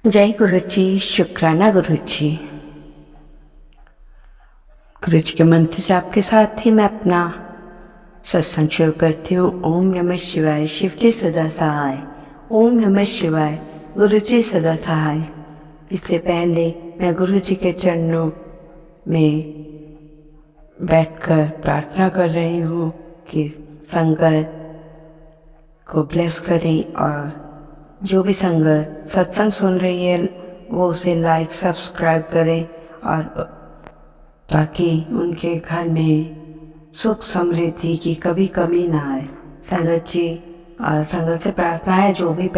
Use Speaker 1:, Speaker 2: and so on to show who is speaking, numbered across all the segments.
Speaker 1: जय गुरु जी, शुक्राना गुरु जी। गुरु जी के मंत्र जाप के साथ ही मैं अपना सत्संग शुरू करती हूँ। ओम नमः शिवाय। शिव जी सदा सहाय। ओम नमः शिवाय। गुरु जी सदा सहाय। इससे पहले मैं गुरु जी के चरणों में बैठकर प्रार्थना कर रही हूँ कि संगत को ब्लेस करें और जो भी संगत सत्संग सुन रही है वो उसे लाइक सब्सक्राइब करें और ताकि उनके घर में सुख समृद्धि की कभी कमी ना आए। संगत जी और संगत से प्रार्थना है जो भी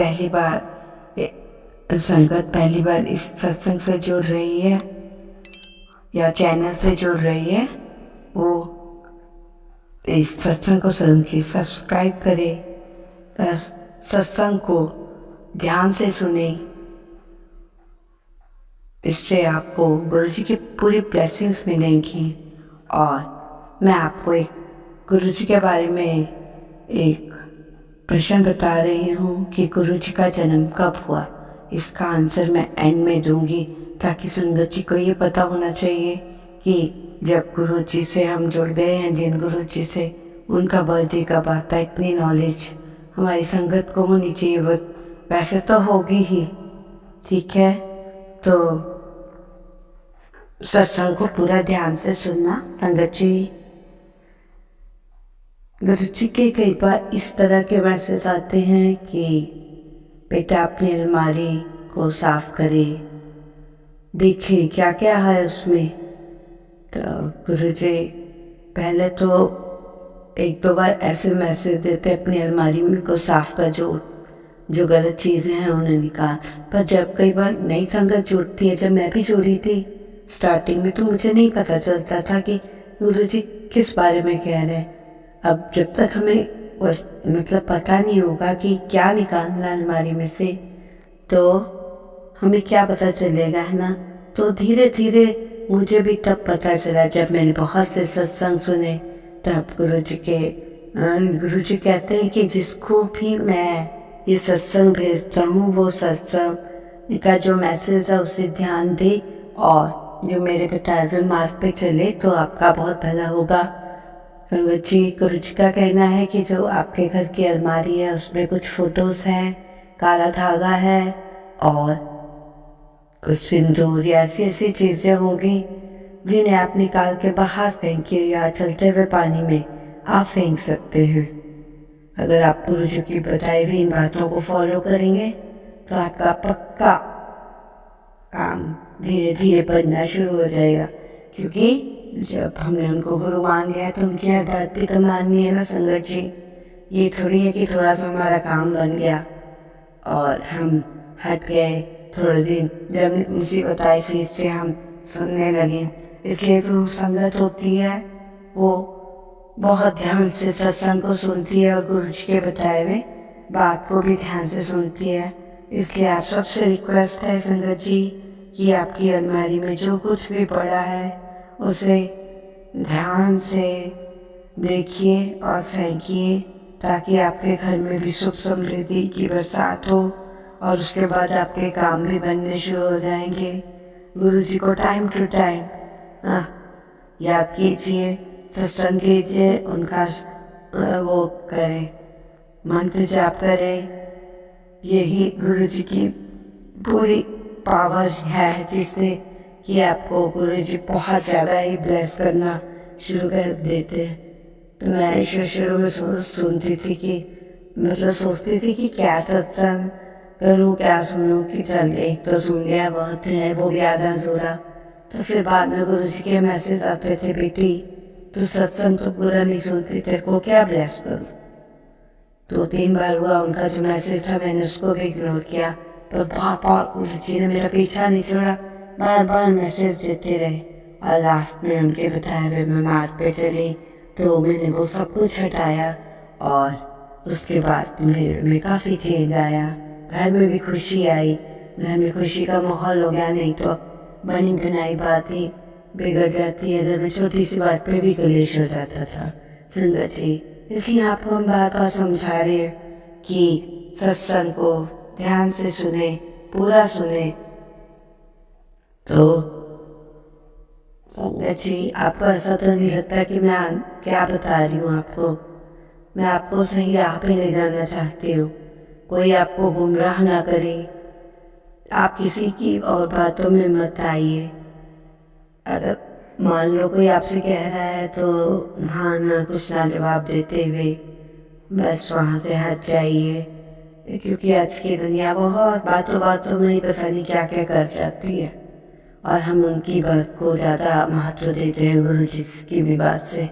Speaker 1: संगत पहली बार इस सत्संग से जुड़ रही है या चैनल से जुड़ रही है वो इस सत्संग को सुन के सब्सक्राइब करे, सत्संग को ध्यान से सुने। इससे आपको गुरु जी की पूरी ब्लेसिंग्स मिलेंगी। और मैं आपको एक गुरु जी के बारे में एक प्रश्न बता रही हूँ कि गुरु जी का जन्म कब हुआ। इसका आंसर मैं एंड में दूंगी ताकि संगत जी को ये पता होना चाहिए कि जब गुरु जी से हम जुड़ गए हैं, जिन गुरु जी से, उनका बर्थडे कब आता है। इतनी नॉलेज हमारी संगत को होनी चाहिए। वो वैसे तो होगी ही, ठीक है। तो सत्संग को पूरा ध्यान से सुनना संगत जी। गुरु जी के कई बार इस तरह के मैसेज आते हैं कि बेटा अपनी अलमारी को साफ करे, देखे क्या क्या है उसमें। तो गुरु जी पहले तो एक दो बार ऐसे मैसेज देते अपनी अलमारी में को साफ कर, जो गलत चीज़ें हैं उन्हें निकाल। पर जब कई बार नई संगत जुड़ती है, जब मैं भी जुड़ी थी स्टार्टिंग में, तो मुझे नहीं पता चलता था कि गुरु जी किस बारे में कह रहे हैं। अब जब तक हमें मतलब पता नहीं होगा कि क्या निकालना अलमारी में से, तो हमें क्या पता चलेगा, है ना। तो धीरे धीरे मुझे भी तब पता चला जब मैंने बहुत से सत्संग सुने। तब गुरु जी कहते हैं कि जिसको भी मैं ये सत्संग भेजता हूँ वो सत्संग का जो मैसेज है उसे ध्यान दे और जो मेरे बताए हुए मार्ग पे चले तो आपका बहुत भला होगा। संगत जी, गुरु जी का कहना है कि जो आपके घर की अलमारी है उसमें कुछ फोटोज हैं, काला धागा है और कुछ सिंदूर या ऐसी ऐसी चीज़ें होंगी जिन्हें आप निकाल के बाहर फेंकिए या चलते हुए पानी में आप फेंक सकते हैं। अगर आप गुरु जी की बताई हुई इन बातों को फॉलो करेंगे तो आपका पक्का काम धीरे धीरे बनना शुरू हो जाएगा। क्योंकि जब हमने उनको गुरु मान लिया तो उनकी हर बात भी तो माननी है ना संगत जी। ये थोड़ी है कि थोड़ा सा हमारा काम बन गया और हम हट गए थोड़े दिन, जब उसी बताई फिर से हम सुनने लगे। इसलिए जो संगत होती है वो बहुत ध्यान से सत्संग को सुनती है और गुरु जी के बताए हुए बात को भी ध्यान से सुनती है। इसलिए आप सबसे रिक्वेस्ट है संगत जी कि आपकी अलमारी में जो कुछ भी पड़ा है उसे ध्यान से देखिए और फेंकिए ताकि आपके घर में भी सुख समृद्धि की बरसात हो और उसके बाद आपके काम भी बनने शुरू हो जाएंगे। गुरु जी को टाइम टू टाइम याद कीजिए, सत्संग कीजिए, उनका वो करें, मंत्र जाप करें। यही गुरु जी की पूरी पावर है जिससे कि आपको गुरु जी बहुत ज़्यादा ही ब्लेस करना शुरू कर देते हैं। तो मैं शुरू में सुनती थी कि मतलब सोचती थी कि क्या सत्संग करूँ, क्या सुनूँ, कि चल एक तो सुन लिया बहुत है, वो भी आधा अधूरा। तो फिर बाद में गुरु जी के मैसेज आते थे, बेटी तो सत्संग तो पूरा नहीं सुनती, तेरे को क्या ब्लेस करूँ। 2-3 बार हुआ उनका जो मैसेज था, मैंने उसको भी इग्नोर किया। पर बार गुरु जी ने मेरा पीछा नहीं छोड़ा, बार बार मैसेज देते रहे और लास्ट में उनके बताए हुए मैं मार्ग पे चली। तो मैंने वो सब कुछ हटाया और उसके बाद मेरे में काफ़ी चेंज आया, घर में भी खुशी आई, घर में खुशी का माहौल हो गया। नहीं तो बनी बनाई बात ही बिगड़ जाती है, घर में छोटी सी बात पे भी कलेश हो जाता था संगत जी। इसलिए आपको हम बार बार समझा रहे हैं कि सत्संग को ध्यान से सुने, पूरा सुने। तो संगत जी, आपको ऐसा तो नहीं लगता कि मैं क्या बता रही हूँ आपको? मैं आपको सही राह पे ले जाना चाहती हूँ, कोई आपको गुमराह ना करे। आप किसी की और बातों में मत आइए। अगर मान लो कोई आपसे कह रहा है तो हाँ ना कुछ ना जवाब देते हुए बस वहाँ से हट जाइए, क्योंकि आज की दुनिया बहुत बातों बातों में ही पता नहीं क्या क्या कर जाती है, और हम उनकी बात को ज़्यादा महत्व देते हैं गुरु जी की भी बात से।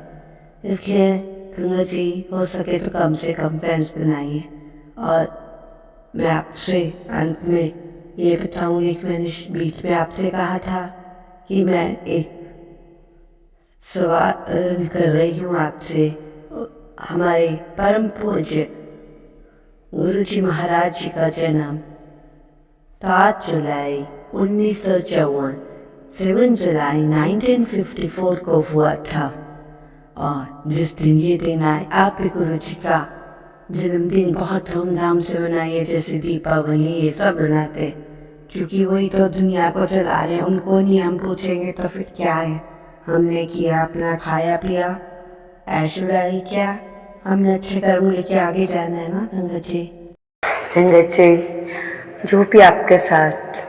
Speaker 1: इसलिए गंगा जी, हो सके तो कम से कम फ्रेंड्स बनाइए। और मैं आपसे अंत में ये बताऊंगी कि मैंने बीच में आपसे कहा था कि मैं एक सवाल कर रही हूँ आपसे। हमारे परम पूज्य गुरु जी महाराज जी का जन्म 7 जुलाई 1954 7 जुलाई 1954 को हुआ था। और जिस दिन ये दिन आए, आप भी गुरु जी का जन्मदिन बहुत धूमधाम से मनाइए, जैसे दीपावली ये सब मनाते, क्योंकि वही तो दुनिया को चला रहे हैं। उनको नहीं हम पूछेंगे तो फिर क्या है? हमने किया अपना, खाया पिया, ऐश उड़ाई, क्या हमने अच्छे कर्म लेके आगे जाना है ना संगत जी।
Speaker 2: संगत जी, जो भी आपके साथ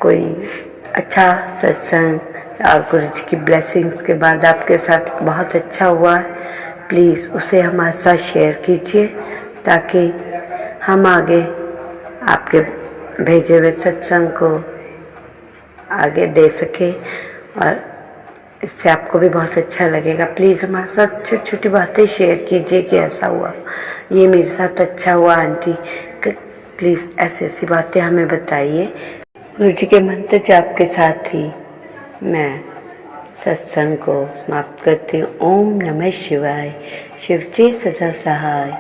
Speaker 2: कोई अच्छा सत्संग और गुरु जी की ब्लेसिंग्स के बाद आपके साथ बहुत अच्छा हुआ है, प्लीज़ उसे हमारे साथ शेयर कीजिए, ताकि हम आगे आपके भेजे हुए सत्संग को आगे दे सके, और इससे आपको भी बहुत अच्छा लगेगा। प्लीज़ हमारे साथ छोटी छोटी बातें शेयर कीजिए कि ऐसा हुआ, ये मेरे साथ अच्छा हुआ आंटी, प्लीज़ ऐसी ऐसी बातें हमें बताइए। गुरु जी के मंत्र जाप के साथ ही मैं सत्संग को समाप्त करती हूँ। ओम नमः शिवाय। शिव जी सदा सहाय।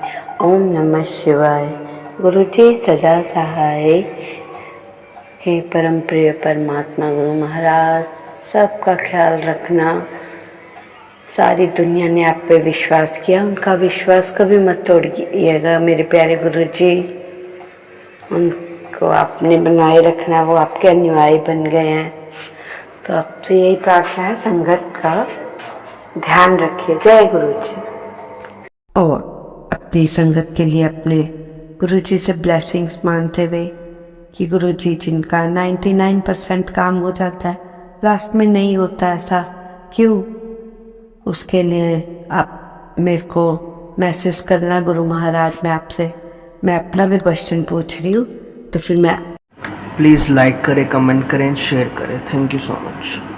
Speaker 2: ओम नमः शिवाय। गुरु जी सदा सहाय। हे परम प्रिय परमात्मा गुरु महाराज, सबका ख्याल रखना। सारी दुनिया ने आप पे विश्वास किया, उनका विश्वास कभी मत तोड़िएगा मेरे प्यारे गुरु जी। उनको आपने बनाए रखना, वो आपके अनुयायी बन गए हैं। तो आपसे यही प्रार्थना है, संगत का ध्यान रखिए। जय गुरु जी।
Speaker 1: और अपनी संगत के लिए अपने गुरु जी से ब्लेसिंग्स मानते हुए कि गुरु जी जिनका 99% काम हो जाता है, लास्ट में नहीं होता ऐसा क्यों? उसके लिए आप मेरे को मैसेज करना गुरु महाराज। मैं अपना भी क्वेश्चन पूछ रही हूँ, तो फिर मैं
Speaker 3: प्लीज़ लाइक करें, कमेंट करें, शेयर करें। Thank you so much.